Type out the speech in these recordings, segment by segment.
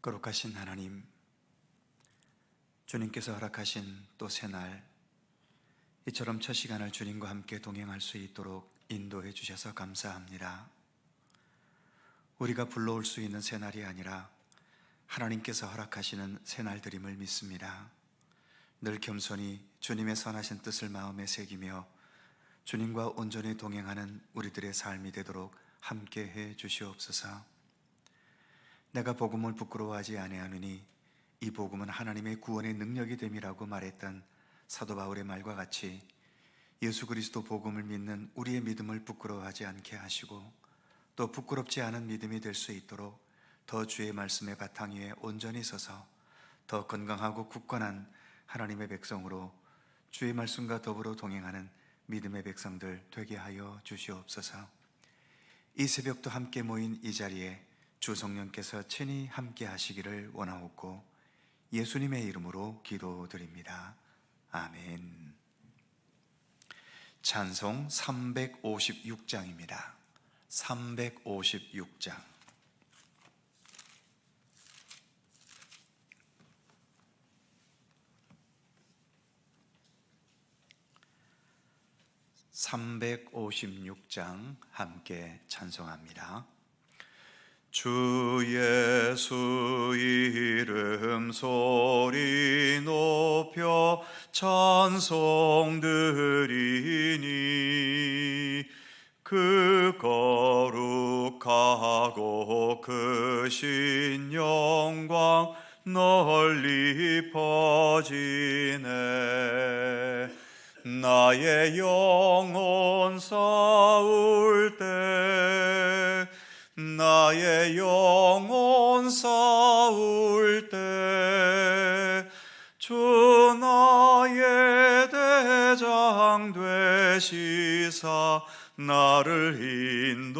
거룩하신 하나님, 주님께서 허락하신 또 새날, 이처럼 첫 시간을 주님과 함께 동행할 수 있도록 인도해 주셔서 감사합니다. 우리가 불러올 수 있는 새날이 아니라 하나님께서 허락하시는 새날들임을 믿습니다. 늘 겸손히 주님의 선하신 뜻을 마음에 새기며 주님과 온전히 동행하는 우리들의 삶이 되도록 함께해 주시옵소서. 내가 복음을 부끄러워하지 아니하느니 이 복음은 하나님의 구원의 능력이 됨이라고 말했던 사도 바울의 말과 같이 예수 그리스도 복음을 믿는 우리의 믿음을 부끄러워하지 않게 하시고 또 부끄럽지 않은 믿음이 될 수 있도록 더 주의 말씀의 바탕 위에 온전히 서서 더 건강하고 굳건한 하나님의 백성으로 주의 말씀과 더불어 동행하는 믿음의 백성들 되게 하여 주시옵소서. 이 새벽도 함께 모인 이 자리에 주 성령께서 친히 함께 하시기를 원하옵고 예수님의 이름으로 기도드립니다. 아멘. 찬송 356장입니다. 356장. (356장) 함께 찬송합니다. 주 예수 이름 소리 높여 찬송 드리니 그 거룩하고 크신 영광 널리 퍼지네. 나의 영혼 싸울 때 나의 영혼 싸울 때 주 나의 대장 되시사 나를 인도하소서.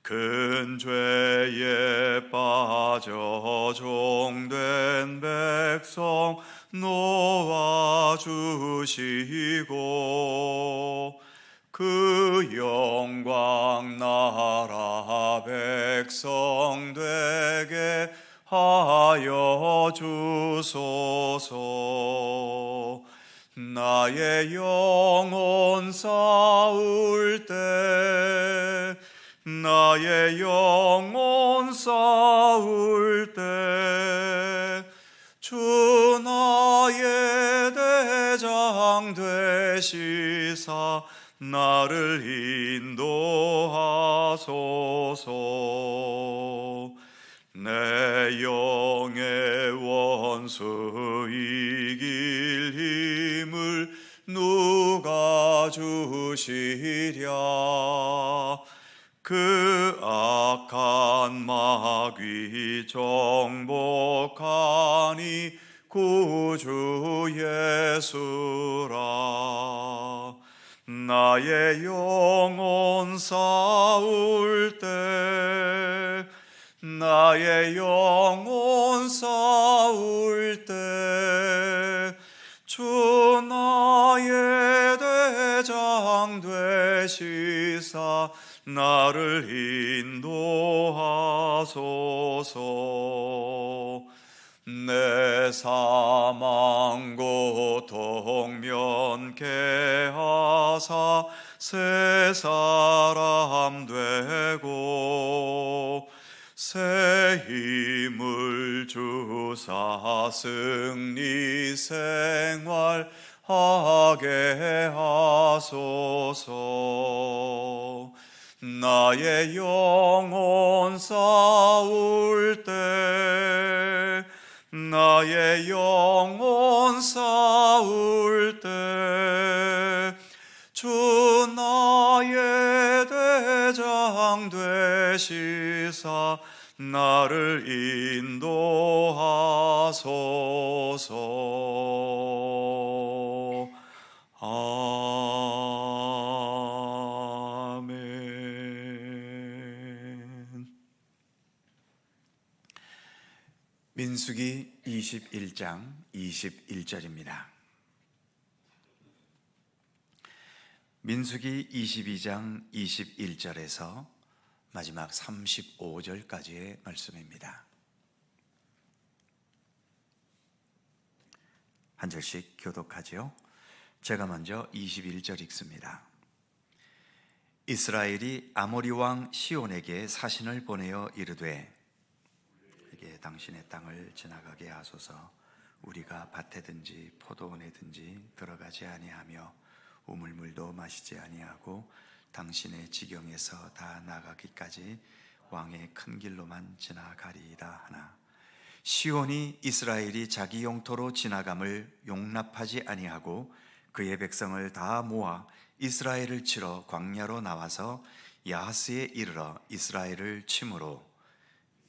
큰 죄에 빠져 종된 백성 놓아주시고 그 영광 나라 백성 되게 하여 주소서. 나의 영혼 싸울 때 나의 영혼 싸울 때 주 나의 대장 되시사 나를 인도하소서. 내 영의 원수 이길 힘을 누가 주시랴. 그 악한 마귀 정복하니 구주 예수라. 나의 영혼 싸울 때 나의 영혼 싸울 때 주 나의 대장 되시사 나를 인도하소서. 내 사망 고통 면케 하사 새 사람 되고 새 힘을 주사 승리 생활 하게 하소서. 나의 영혼 싸울 때 나의 영혼 싸울 때 주 나의 대장 되시사 나를 인도하소서. 아멘. 민수기 21장 21절입니다. 민수기 22장 21절에서 마지막 35절까지의 말씀입니다. 한 절씩 교독하지요. 제가 먼저 21절 읽습니다. 이스라엘이 아모리 왕 시온에게 사신을 보내어 이르되 이게 당신의 땅을 지나가게 하소서. 우리가 밭에든지 포도원에든지 들어가지 아니하며 우물물도 마시지 아니하고 당신의 지경에서 다 나가기까지 왕의 큰 길로만 지나가리이다 하나 시온이 이스라엘이 자기 영토로 지나감을 용납하지 아니하고 그의 백성을 다 모아 이스라엘을 치러 광야로 나와서 야하스에 이르러 이스라엘을 치므로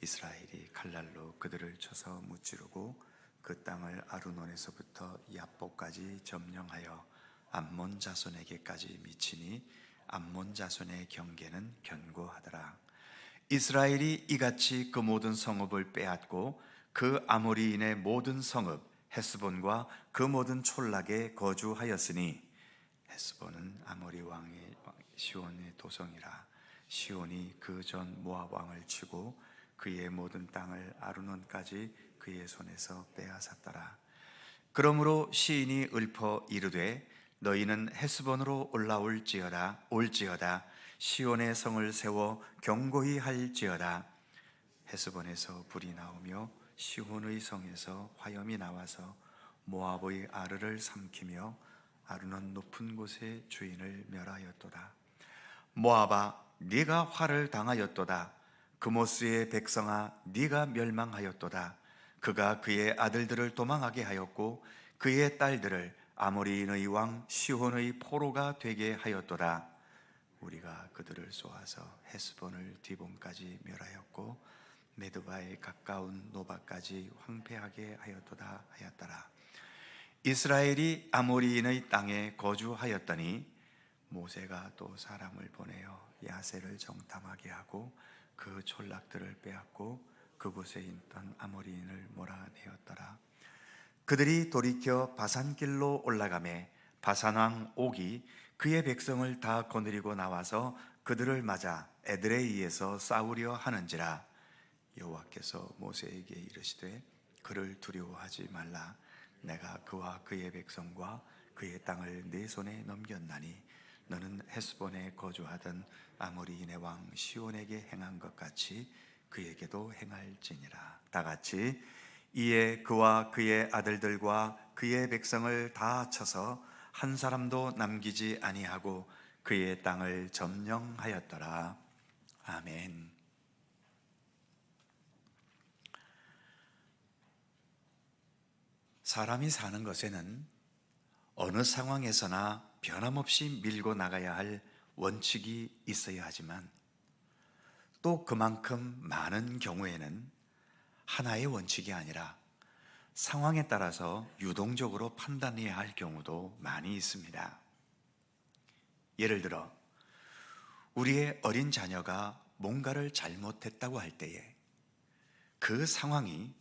이스라엘이 칼날로 그들을 쳐서 무찌르고 그 땅을 아르논에서부터 야보까지 점령하여 암몬 자손에게까지 미치니 암몬 자손의 경계는 견고하더라. 이스라엘이 이같이 그 모든 성읍을 빼앗고 그 아모리인의 모든 성읍 헤스본과 그 모든 촌락에 거주하였으니 헤스본은 아모리 왕의 시온의 도성이라. 시온이 그 전 모압 왕을 치고 그의 모든 땅을 아르논까지 그의 손에서 빼앗았더라. 그러므로 시인이 읊어 이르되 너희는 헤스본으로 올라올지어다 시온의 성을 세워 견고히 할지어다. 헤스본에서 불이 나오며 시온의 성에서 화염이 나와서 모압의 아르를 삼키며 아르논 높은 곳의 주인을 멸하였도다. 모압아 네가 화를 당하였도다. 그모스의 백성아 네가 멸망하였도다. 그가 그의 아들들을 도망하게 하였고 그의 딸들을 아모리인의 왕 시온의 포로가 되게 하였도다. 우리가 그들을 쏘아서 헤스본을 디본까지 멸하였고 메드바에 가까운 노바까지 황폐하게 하였도다 하였더라. 이스라엘이 아모리인의 땅에 거주하였더니 모세가 또 사람을 보내어 야세를 정탐하게 하고 그 촌락들을 빼앗고 그곳에 있던 아모리인을 몰아내었더라. 그들이 돌이켜 바산길로 올라가매 바산왕 옥이 그의 백성을 다 거느리고 나와서 그들을 맞아 에드레이에서 싸우려 하는지라. 여호와께서 모세에게 이르시되 그를 두려워하지 말라. 내가 그와 그의 백성과 그의 땅을 네 손에 넘겼나니 너는 헤스본에 거주하던 아모리인의 왕 시온에게 행한 것 같이 그에게도 행할지니라. 다 같이 이에 그와 그의 아들들과 그의 백성을 다 쳐서 한 사람도 남기지 아니하고 그의 땅을 점령하였더라. 아멘. 사람이 사는 것에는 어느 상황에서나 변함없이 밀고 나가야 할 원칙이 있어야 하지만 또 그만큼 많은 경우에는 하나의 원칙이 아니라 상황에 따라서 유동적으로 판단해야 할 경우도 많이 있습니다. 예를 들어 우리의 어린 자녀가 뭔가를 잘못했다고 할 때에 그 상황이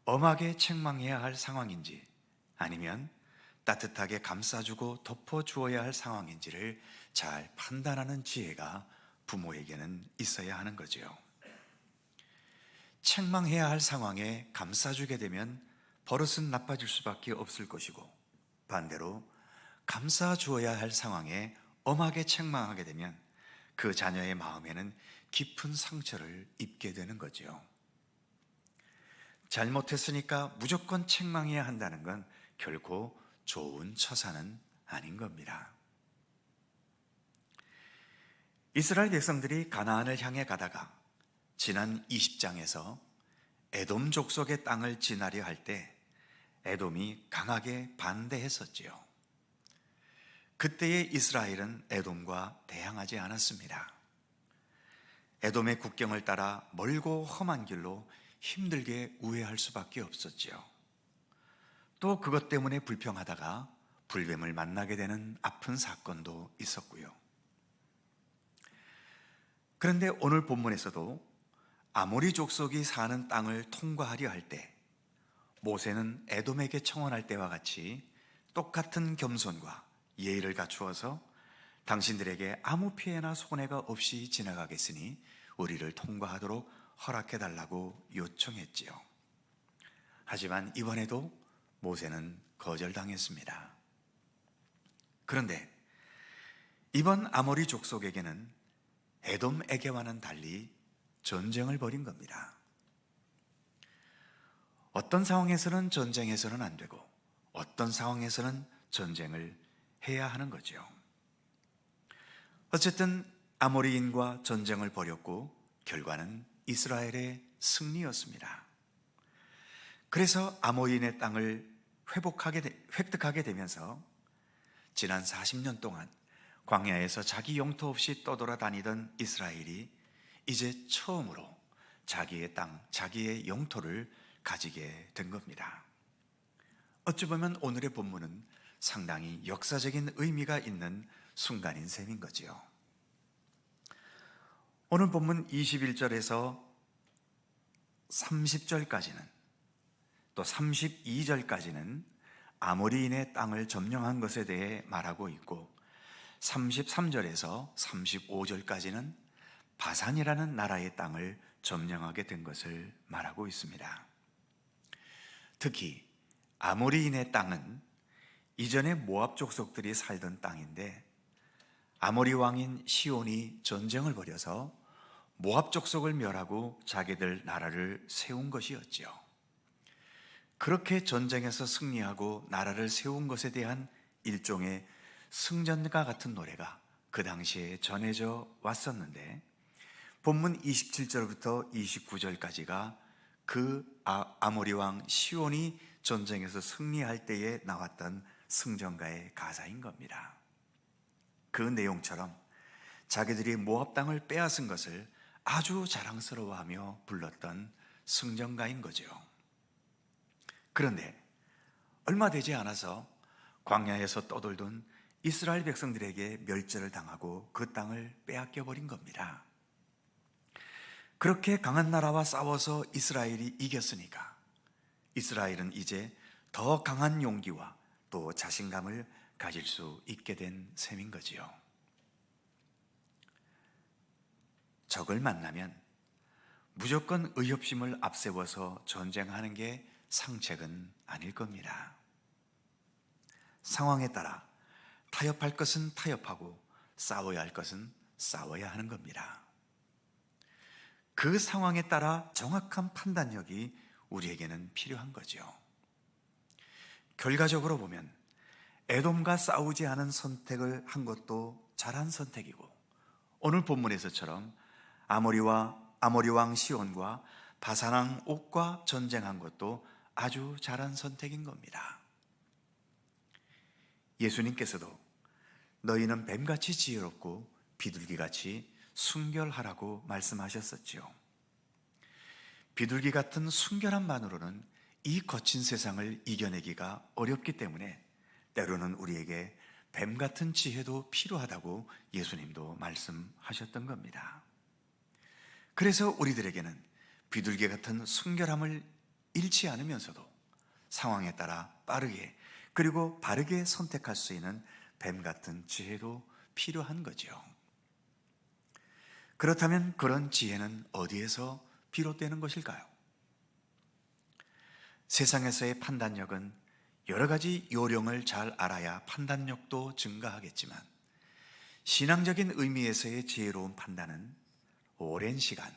엄하게 책망해야 할 상황인지 아니면 따뜻하게 감싸주고 덮어주어야 할 상황인지를 잘 판단하는 지혜가 부모에게는 있어야 하는 거죠. 책망해야 할 상황에 감싸주게 되면 버릇은 나빠질 수밖에 없을 것이고 반대로 감싸주어야 할 상황에 엄하게 책망하게 되면 그 자녀의 마음에는 깊은 상처를 입게 되는 거죠. 잘못했으니까 무조건 책망해야 한다는 건 결코 좋은 처사는 아닌 겁니다. 이스라엘 백성들이 가나안을 향해 가다가 지난 20장에서 에돔 족속의 땅을 지나려 할 때 에돔이 강하게 반대했었지요. 그때의 이스라엘은 에돔과 대항하지 않았습니다. 에돔의 국경을 따라 멀고 험한 길로 힘들게 우회할 수밖에 없었지요. 또 그것 때문에 불평하다가 불뱀을 만나게 되는 아픈 사건도 있었고요. 그런데 오늘 본문에서도 아모리 족속이 사는 땅을 통과하려 할 때 모세는 에돔에게 청혼할 때와 같이 똑같은 겸손과 예의를 갖추어서 당신들에게 아무 피해나 손해가 없이 지나가겠으니 우리를 통과하도록 허락해달라고 요청했지요. 하지만 이번에도 모세는 거절당했습니다. 그런데 이번 아모리 족속에게는 에돔에게와는 달리 전쟁을 벌인 겁니다. 어떤 상황에서는 전쟁해서는 안 되고 어떤 상황에서는 전쟁을 해야 하는 거죠. 어쨌든 아모리인과 전쟁을 벌였고 결과는 이스라엘의 승리였습니다. 그래서 아모리인의 땅을 획득하게 되면서 지난 40년 동안 광야에서 자기 영토 없이 떠돌아다니던 이스라엘이 이제 처음으로 자기의 땅, 자기의 영토를 가지게 된 겁니다. 어찌 보면 오늘의 본문은 상당히 역사적인 의미가 있는 순간인 셈인 거지요. 오늘 본문 21절에서 30절까지는 또 32절까지는 아모리인의 땅을 점령한 것에 대해 말하고 있고 33절에서 35절까지는 바산이라는 나라의 땅을 점령하게 된 것을 말하고 있습니다. 특히 아모리인의 땅은 이전에 모압 족속들이 살던 땅인데 아모리 왕인 시온이 전쟁을 벌여서 모압 족속을 멸하고 자기들 나라를 세운 것이었지요. 그렇게 전쟁에서 승리하고 나라를 세운 것에 대한 일종의 승전과 같은 노래가 그 당시에 전해져 왔었는데 본문 27절부터 29절까지가 그 아모리 왕 시온이 전쟁에서 승리할 때에 나왔던 승전가의 가사인 겁니다. 그 내용처럼 자기들이 모압 땅을 빼앗은 것을 아주 자랑스러워하며 불렀던 승전가인 거죠. 그런데 얼마 되지 않아서 광야에서 떠돌던 이스라엘 백성들에게 멸절을 당하고 그 땅을 빼앗겨 버린 겁니다. 그렇게 강한 나라와 싸워서 이스라엘이 이겼으니까 이스라엘은 이제 더 강한 용기와 또 자신감을 가질 수 있게 된 셈인 거지요. 적을 만나면 무조건 의협심을 앞세워서 전쟁하는 게 상책은 아닐 겁니다. 상황에 따라 타협할 것은 타협하고 싸워야 할 것은 싸워야 하는 겁니다. 그 상황에 따라 정확한 판단력이 우리에게는 필요한 거죠. 결과적으로 보면 에돔과 싸우지 않은 선택을 한 것도 잘한 선택이고 오늘 본문에서처럼 아모리 왕 시온과 바산 왕 옥과 전쟁한 것도 아주 잘한 선택인 겁니다. 예수님께서도 너희는 뱀같이 지혜롭고 비둘기같이 순결하라고 말씀하셨었지요. 비둘기 같은 순결함만으로는 이 거친 세상을 이겨내기가 어렵기 때문에 때로는 우리에게 뱀 같은 지혜도 필요하다고 예수님도 말씀하셨던 겁니다. 그래서 우리들에게는 비둘기 같은 순결함을 잃지 않으면서도 상황에 따라 빠르게 그리고 바르게 선택할 수 있는 뱀 같은 지혜도 필요한 거죠. 그렇다면 그런 지혜는 어디에서 비롯되는 것일까요? 세상에서의 판단력은 여러 가지 요령을 잘 알아야 판단력도 증가하겠지만 신앙적인 의미에서의 지혜로운 판단은 오랜 시간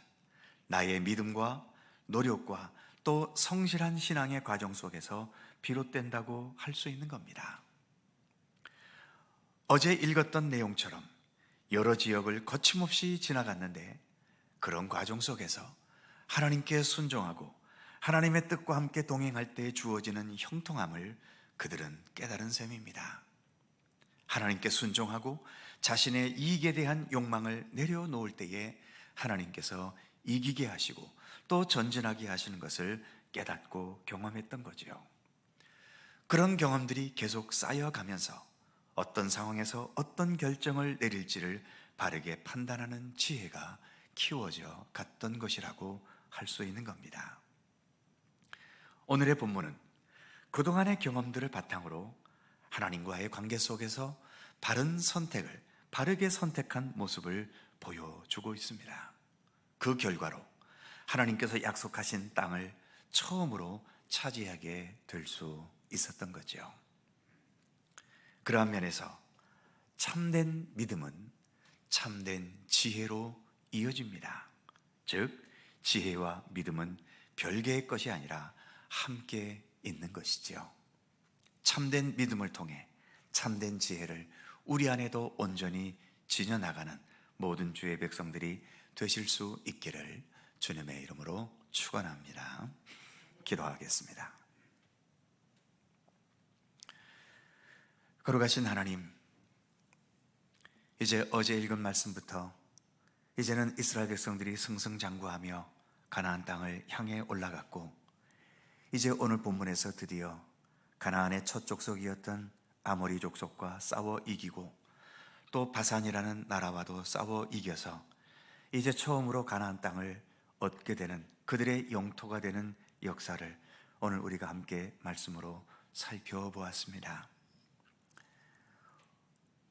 나의 믿음과 노력과 또 성실한 신앙의 과정 속에서 비롯된다고 할 수 있는 겁니다. 어제 읽었던 내용처럼 여러 지역을 거침없이 지나갔는데 그런 과정 속에서 하나님께 순종하고 하나님의 뜻과 함께 동행할 때 주어지는 형통함을 그들은 깨달은 셈입니다. 하나님께 순종하고 자신의 이익에 대한 욕망을 내려놓을 때에 하나님께서 이기게 하시고 또 전진하게 하시는 것을 깨닫고 경험했던 거죠. 그런 경험들이 계속 쌓여가면서 어떤 상황에서 어떤 결정을 내릴지를 바르게 판단하는 지혜가 키워져 갔던 것이라고 할 수 있는 겁니다. 오늘의 본문은 그동안의 경험들을 바탕으로 하나님과의 관계 속에서 바른 선택을 바르게 선택한 모습을 보여주고 있습니다. 그 결과로 하나님께서 약속하신 땅을 처음으로 차지하게 될 수 있었던 거죠. 그러한 면에서 참된 믿음은 참된 지혜로 이어집니다. 즉, 지혜와 믿음은 별개의 것이 아니라 함께 있는 것이지요. 참된 믿음을 통해 참된 지혜를 우리 안에도 온전히 지녀나가는 모든 주의 백성들이 되실 수 있기를 주님의 이름으로 축원합니다. 기도하겠습니다. 거룩하신 하나님, 이제 어제 읽은 말씀부터 이제는 이스라엘 백성들이 승승장구하며 가나안 땅을 향해 올라갔고, 이제 오늘 본문에서 드디어 가나안의 첫 족속이었던 아모리 족속과 싸워 이기고, 또 바산이라는 나라와도 싸워 이겨서 이제 처음으로 가나안 땅을 얻게 되는, 그들의 영토가 되는 역사를 오늘 우리가 함께 말씀으로 살펴보았습니다.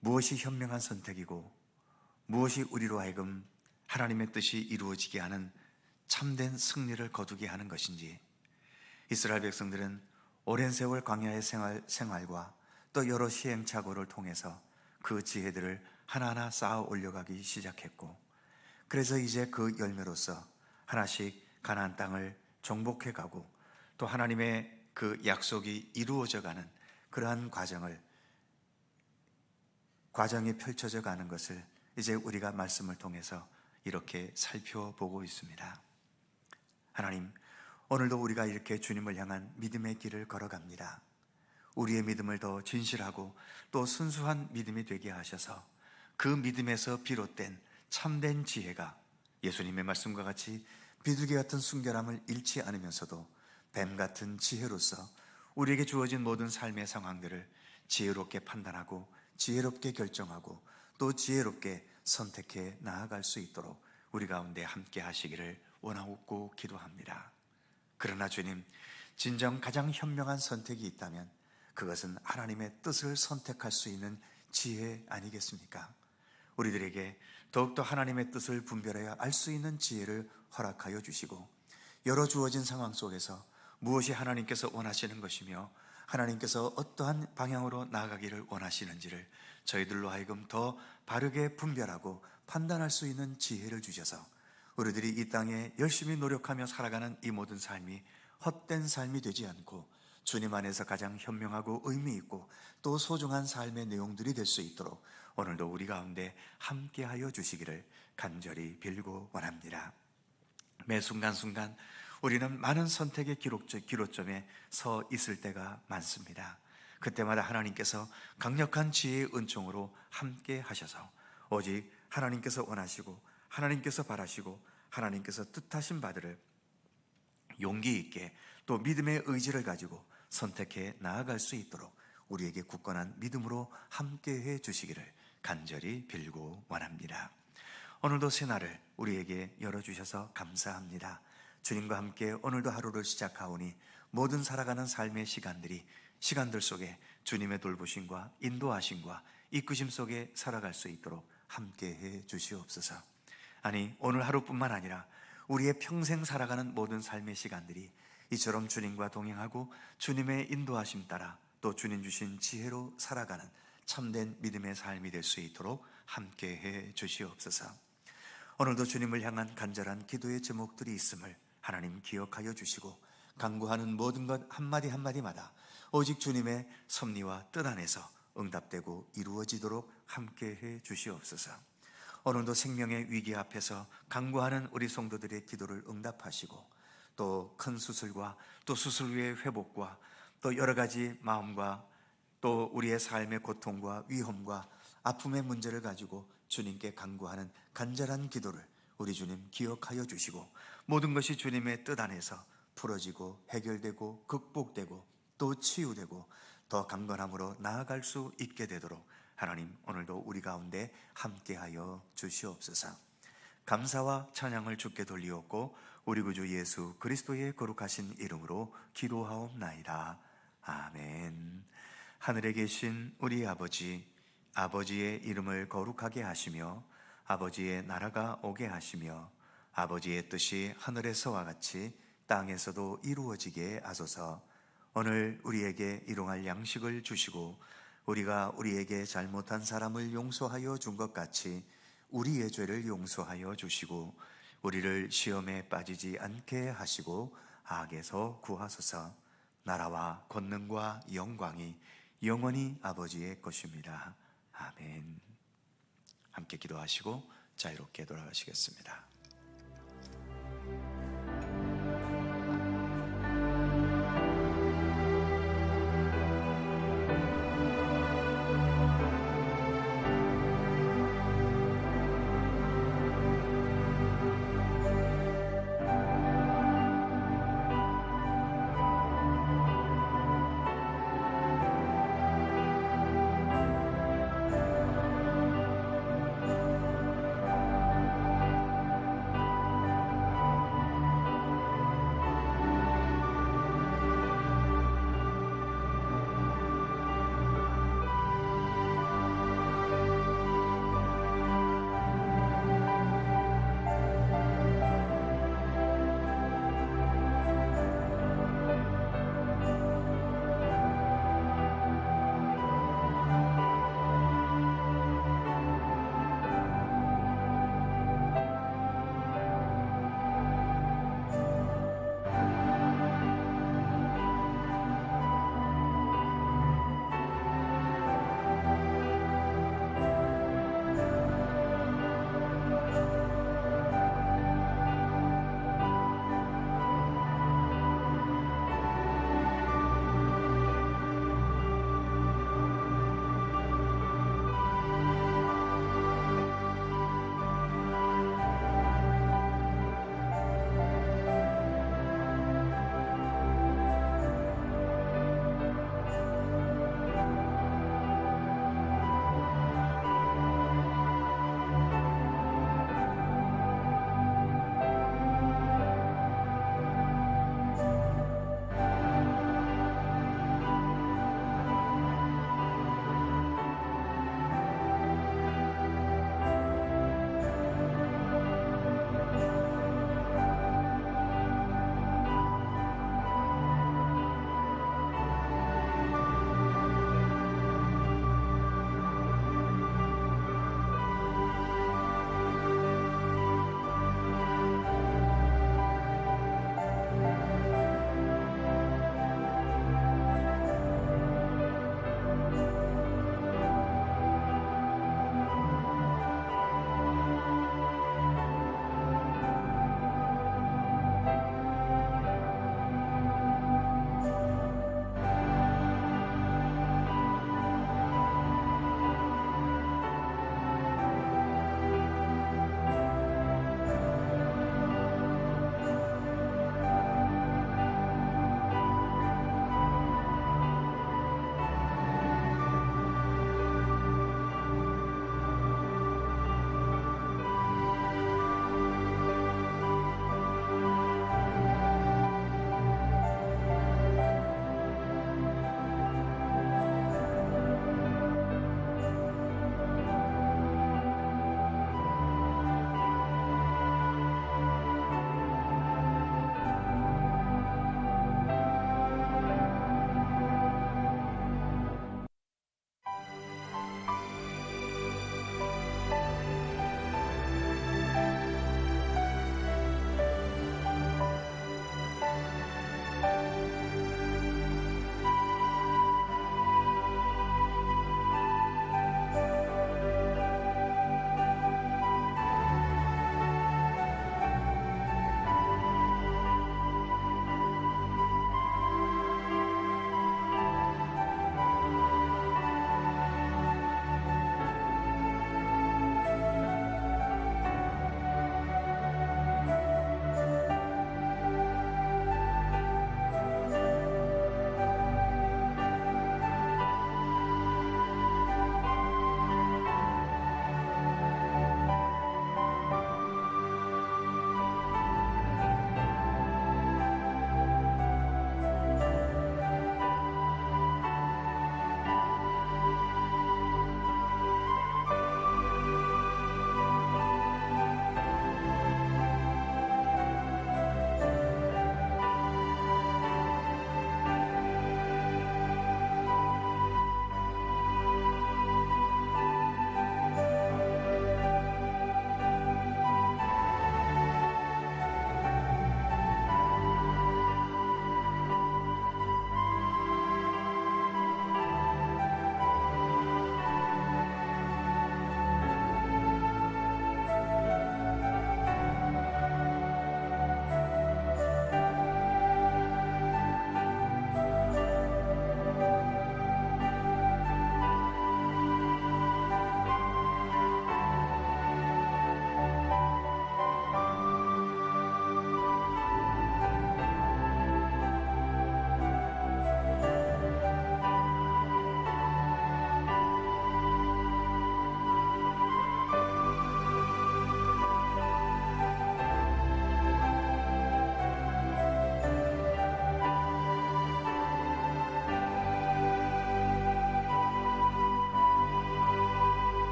무엇이 현명한 선택이고 무엇이 우리로 하여금 하나님의 뜻이 이루어지게 하는 참된 승리를 거두게 하는 것인지, 이스라엘 백성들은 오랜 세월 광야의 생활과 또 여러 시행착오를 통해서 그 지혜들을 하나하나 쌓아 올려가기 시작했고, 그래서 이제 그 열매로서 하나씩 가나안 땅을 정복해 가고 또 하나님의 그 약속이 이루어져 가는 그러한 과정이 펼쳐져 가는 것을 이제 우리가 말씀을 통해서 이렇게 살펴보고 있습니다. 하나님, 오늘도 우리가 이렇게 주님을 향한 믿음의 길을 걸어갑니다. 우리의 믿음을 더 진실하고 또 순수한 믿음이 되게 하셔서 그 믿음에서 비롯된 참된 지혜가 예수님의 말씀과 같이 비둘기 같은 순결함을 잃지 않으면서도 뱀 같은 지혜로서 우리에게 주어진 모든 삶의 상황들을 지혜롭게 판단하고 지혜롭게 결정하고 또 지혜롭게 선택해 나아갈 수 있도록 우리 가운데 함께 하시기를 원하고 기도합니다. 그러나 주님, 진정 가장 현명한 선택이 있다면 그것은 하나님의 뜻을 선택할 수 있는 지혜 아니겠습니까? 우리들에게 더욱더 하나님의 뜻을 분별해야 알 수 있는 지혜를 허락하여 주시고, 여러 주어진 상황 속에서 무엇이 하나님께서 원하시는 것이며 하나님께서 어떠한 방향으로 나아가기를 원하시는지를 저희들로 하여금 더 바르게 분별하고 판단할 수 있는 지혜를 주셔서 우리들이 이 땅에 열심히 노력하며 살아가는 이 모든 삶이 헛된 삶이 되지 않고 주님 안에서 가장 현명하고 의미 있고 또 소중한 삶의 내용들이 될 수 있도록 오늘도 우리 가운데 함께하여 주시기를 간절히 빌고 원합니다. 매 순간순간 우리는 많은 선택의 기로점에 서 있을 때가 많습니다. 그때마다 하나님께서 강력한 지혜의 은총으로 함께 하셔서 오직 하나님께서 원하시고 하나님께서 바라시고 하나님께서 뜻하신 바들을 용기 있게 또 믿음의 의지를 가지고 선택해 나아갈 수 있도록 우리에게 굳건한 믿음으로 함께해 주시기를 간절히 빌고 원합니다. 오늘도 새날을 우리에게 열어주셔서 감사합니다. 주님과 함께 오늘도 하루를 시작하오니 모든 살아가는 삶의 시간들 속에 주님의 돌보심과 인도하심과 이끄심 속에 살아갈 수 있도록 함께해 주시옵소서. 아니, 오늘 하루뿐만 아니라 우리의 평생 살아가는 모든 삶의 시간들이 이처럼 주님과 동행하고 주님의 인도하심 따라 또 주님 주신 지혜로 살아가는 참된 믿음의 삶이 될 수 있도록 함께해 주시옵소서. 오늘도 주님을 향한 간절한 기도의 제목들이 있음을 하나님 기억하여 주시고 간구하는 모든 것 한마디 한마디마다 오직 주님의 섭리와 뜻 안에서 응답되고 이루어지도록 함께해 주시옵소서. 오늘도 생명의 위기 앞에서 간구하는 우리 성도들의 기도를 응답하시고 또 큰 수술과 또 수술 후의 회복과 또 여러 가지 마음과 또 우리의 삶의 고통과 위험과 아픔의 문제를 가지고 주님께 간구하는 간절한 기도를 우리 주님 기억하여 주시고 모든 것이 주님의 뜻 안에서 풀어지고 해결되고 극복되고 또 치유되고 더 강건함으로 나아갈 수 있게 되도록 하나님 오늘도 우리 가운데 함께하여 주시옵소서. 감사와 찬양을 주께 돌리옵고 우리 구주 예수 그리스도의 거룩하신 이름으로 기도하옵나이다. 아멘. 하늘에 계신 우리 아버지, 아버지의 이름을 거룩하게 하시며 아버지의 나라가 오게 하시며 아버지의 뜻이 하늘에서와 같이 땅에서도 이루어지게 하소서. 오늘 우리에게 일용할 양식을 주시고 우리가 우리에게 잘못한 사람을 용서하여 준 것 같이 우리의 죄를 용서하여 주시고 우리를 시험에 빠지지 않게 하시고 악에서 구하소서. 나라와 권능과 영광이 영원히 아버지의 것입니다. 아멘. 함께 기도하시고 자유롭게 돌아가시겠습니다.